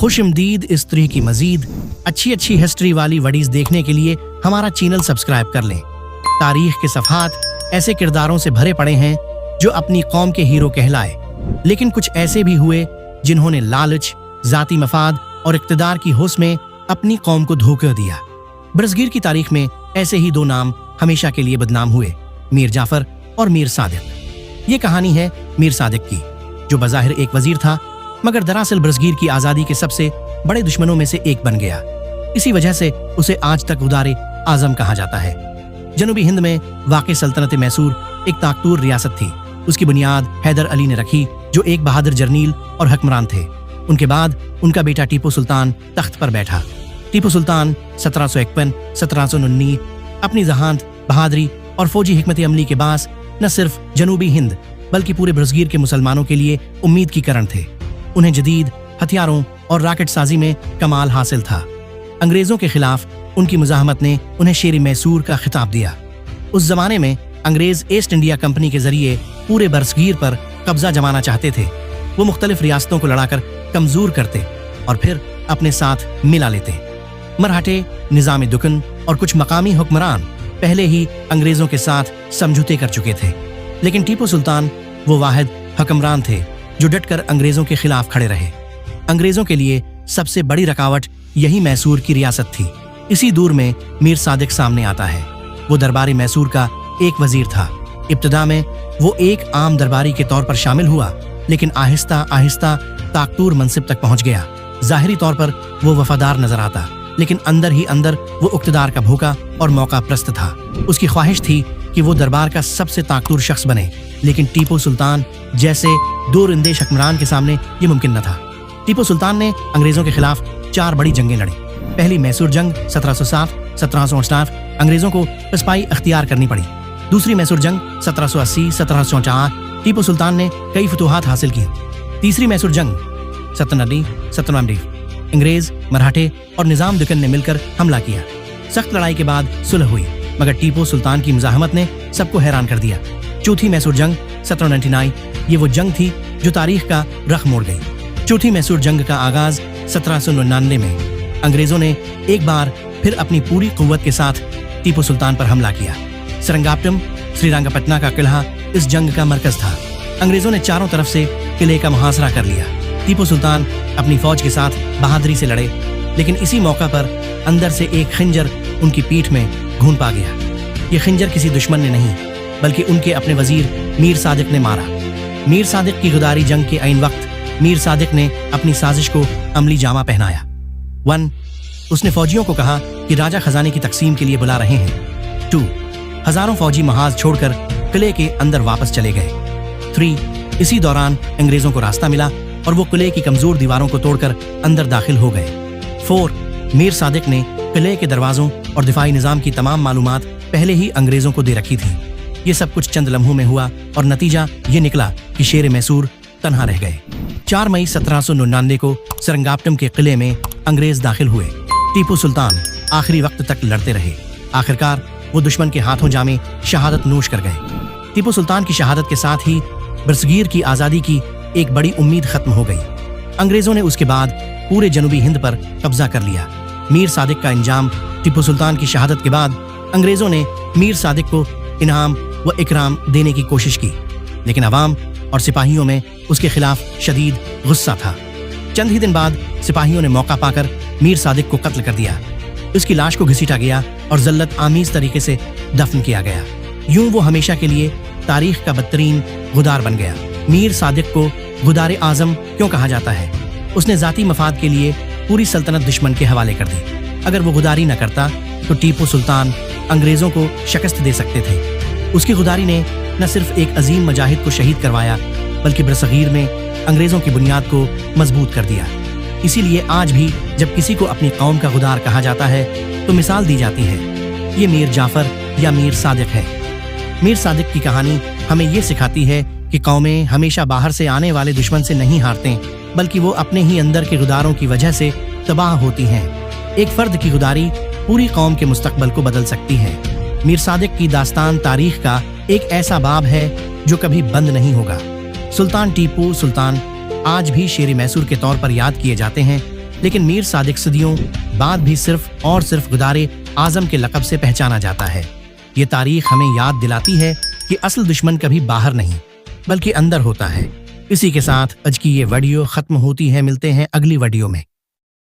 खुशमदीद इस तरह की मजीद अच्छी हिस्ट्री वाली वीडियोस देखने के लिए हमारा चैनल सब्सक्राइब कर लें। तारीख के सफ़हात ऐसे किरदारों से भरे पड़े हैं जो अपनी कौम के हीरो कहलाए, लेकिन कुछ ऐसे भी हुए जिन्होंने लालच, जाती मफाद और इक़्तिदार की होश में अपनी कौम को धोखा दिया। बरसगीर की तारीख में ऐसे ही दो नाम हमेशा के लिए बदनाम हुए, मीर जाफर और मीर सादिक। ये कहानी है मीर सादिक की, जो बज़ाहिर एक वजीर था मगर दरअसल बरसगीर की आज़ादी के सबसे बड़े दुश्मनों में से एक बन गया। इसी वजह से उसे आज तक गुदारे आज़म कहा जाता है। जनूबी हिंद में वाक़ सल्तनत मैसूर एक ताकतूर रियासत थी। उसकी बुनियाद हैदर अली ने रखी, जो एक बहादुर जर्नील और हकमरान थे। उनके बाद उनका बेटा टीपू सुल्तान तख्त पर बैठा। टीपू सुल्तान 1751-1719 अपनी जहानत, बहादुरी और फौजी हिकमत अमली के बास न सिर्फ जनूबी हिंद बल्कि पूरे बरसगीर के मुसलमानों के लिए उम्मीद की किरण थे। उन्हें जदीद हथियारों और राकेट साजी में कमाल हासिल था। अंग्रेजों के खिलाफ उनकी मुजाहमत ने उन्हें शेर मैसूर का खिताब दिया। उस जमाने में अंग्रेज ईस्ट इंडिया कंपनी के जरिए पूरे बरसगीर पर कब्जा जमाना चाहते थे। वो मुख्तलिफ रियासतों को लड़ाकर कमजोर करते और फिर अपने साथ मिला लेते। मराठे, निज़ाम दुकन और कुछ मकामी हुक्मरान पहले ही अंग्रेजों के साथ समझौते कर चुके थे, लेकिन टीपू सुल्तान वो वाहिद हुक्मरान थे जो डटकर अंग्रेजों के खिलाफ खड़े रहे। अंग्रेजों के लिए सबसे बड़ी रुकावट यही मैसूर की रियासत थी। इसी दूर में मीर सादिक सामने आता है। वो दरबारी मैसूर का एक वजीर था। इब्तिदा में वो एक आम दरबारी के तौर पर शामिल हुआ, लेकिन आहिस्ता आहिस्ता ताकतूर मनसिब तक पहुंच गया। ज़ाहिरी तौर पर वो वफादार नजर आता, लेकिन अंदर ही अंदर वो इक़्तिदार का भूखा और मौका प्रस्त था। उसकी ख्वाहिश थी कि वो दरबार का सबसे ताकतूर शख्स बने, लेकिन टीपू सुल्तान जैसे दो रिंदेश हुक्मरान के सामने ये मुमकिन न था। टीपू सुल्तान ने अंग्रेजों के खिलाफ 4 बड़ी जंगें लड़ी। पहली मैसूर जंग 1760-1768 अंग्रेजों को पसपाई अख्तियार करनी पड़ी। दूसरी मैसूर जंग 1780-1754 टीपू सुल्तान ने कई फतूहात हासिल की। तीसरी मैसूर जंग 1790 अंग्रेज, मराठे और निज़ाम दुकन ने मिलकर हमला किया। सख्त लड़ाई के बाद सुलह हुई, मगर टीपू सुल्तान की मुजाहमत ने सबको हैरान कर दिया। चौथी मैसूर जंग 1799 ये वो जंग थी जो तारीख का रख मोड़ गई। चौथी मैसूर जंग का आगाज 1799 में अंग्रेजों ने एक बार फिर अपनी पूरी कुव्वत के साथ टीपू सुल्तान पर हमला किया। श्रीरंगापट्टनम, श्रीरंगपटना का किला इस जंग का मरकज था। अंग्रेजों ने चारों तरफ से किले का मुहासरा कर लिया। टीपू सुल्तान अपनी फौज के साथ बहादुरी से लड़े, लेकिन इसी मौका पर अंदर से एक खंजर उनकी पीठ में घून पा गया। ये खंजर किसी दुश्मन ने नहीं, बल्कि उनके अपने वजीर मीर सादिक ने मारा। मीर सादिक की गुदारी जंग के ऐन वक्त मीर सादिक ने अपनी साजिश को अमली जामा पहनाया। 1. उसने फौजियों को कहा कि राजा खजाने की तकसीम के लिए बुला रहे हैं। 2. हजारों फौजी महाज छोड़कर किले के अंदर वापस चले गए। 3. इसी दौरान अंग्रेजों को रास्ता मिला और वो किले की कमजोर दीवारों को तोड़कर अंदर दाखिल हो गए। 4. मीर सादिक ने किले के दरवाजों और दिफाई निजाम की तमाम मालूमात पहले ही अंग्रेजों को दे रखी थी। ये सब कुछ चंद लम्हों में हुआ और नतीजा ये निकला कि शेर मैसूर तन्हा रह गए। 4 मई 1799 को श्रीरंगापट्टनम के किले में अंग्रेज दाखिल हुए। टीपू सुल्तान आखिरी वक्त तक लड़ते रहे। आखिरकार वो दुश्मन के हाथों जामे शहादत नोश कर गए। टीपू सुल्तान की शहादत के साथ ही बरसगीर की आज़ादी की एक बड़ी उम्मीद खत्म हो गई। अंग्रेजों ने उसके बाद पूरे जनूबी हिंद पर कब्जा कर लिया। मीर सादिक का इंजाम टीपू सुल्तान की शहादत के बाद अंग्रेजों ने मीर सादिक को इनाम व इकराम देने की कोशिश की, लेकिन अवाम और सिपाहियों में उसके खिलाफ शदीद गुस्सा था। चंद ही दिन बाद सिपाहियों ने मौका पाकर मीर सादिक को कत्ल कर दिया। उसकी लाश को घसीटा गया और जल्लत आमीज तरीके से दफन किया गया। यूं वो हमेशा के लिए तारीख का बदतरीन गुदार बन गया। मीर सादिक को गुदारे आजम क्यों कहा जाता है? उसने जाती मफाद के लिए पूरी सल्तनत दुश्मन के हवाले कर दी। अगर वो गुदारी न करता तो टीपू सुल्तान अंग्रेजों को शिकस्त दे सकते थे। उसकी गुदारी ने न सिर्फ एक अजीम मुजाहिद को शहीद करवाया, बल्कि बरसगीर में अंग्रेजों की बुनियाद को मजबूत कर दिया। इसीलिए आज भी जब किसी को अपनी कौम का गुदार कहा जाता है तो मिसाल दी जाती है, ये मीर जाफर या मीर सादिक है। मीर सादिक की कहानी हमें ये सिखाती है कि कौमें हमेशा बाहर से आने वाले दुश्मन से नहीं हारते, बल्कि वो अपने ही अंदर के गुदारों की वजह से तबाह होती हैं। एक फर्द की गुदारी पूरी कौम के मुस्तकबल को बदल सकती है। मीर सादिक की दास्तान तारीख का एक ऐसा बाब है जो कभी बंद नहीं होगा। सुल्तान टीपू सुल्तान आज भी शेर मैसूर के तौर पर याद किए जाते हैं, لیکن میر صادق صدیوں بعد بھی صرف اور صرف غدار اعظم کے لقب سے پہچانا جاتا ہے۔ یہ تاریخ ہمیں یاد دلاتی ہے کہ اصل دشمن کبھی باہر نہیں بلکہ اندر ہوتا ہے۔ اسی کے ساتھ آج کی یہ ویڈیو ختم ہوتی ہے، ملتے ہیں اگلی ویڈیو میں۔